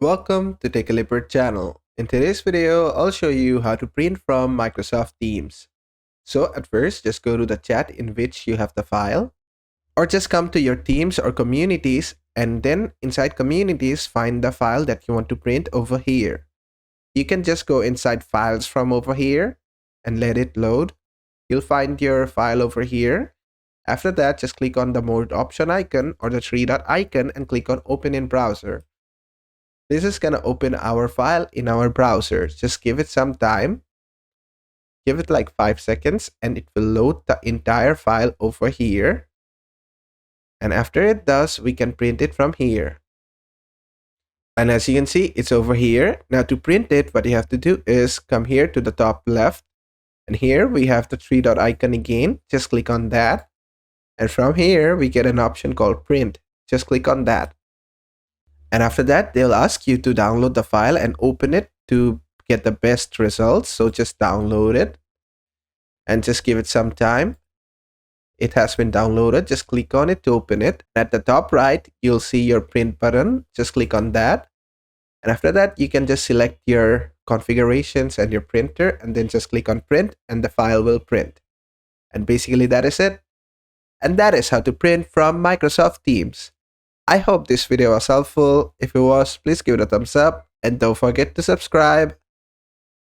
Welcome to Take a Leopard channel. In today's video, I'll show you how to print from Microsoft Teams. So at first, just go to the chat in which you have the file, or just come to your Teams or Communities, and then inside Communities, find the file that you want to print over here. You can just go inside Files from over here and let it load. You'll find your file over here. After that, just click on the More option icon or the three dot icon and click on Open in Browser. This is going to open our file in our browser. Just give it some time. Give it like 5 seconds and it will load the entire file over here. And after it does, we can print it from here. And as you can see, it's over here. Now to print it, what you have to do is come here to the top left. And here we have the three dot icon again. Just click on that. And from here, we get an option called print. Just click on that. And after that, they'll ask you to download the file and open it to get the best results. So just download it and just give it some time. It has been downloaded. Just click on it to open it. At the top right, you'll see your print button. Just click on that. And after that, you can just select your configurations and your printer and then just click on print and the file will print. And basically that is it. And that is how to print from Microsoft Teams. I hope this video was helpful. If it was, please give it a thumbs up and don't forget to subscribe.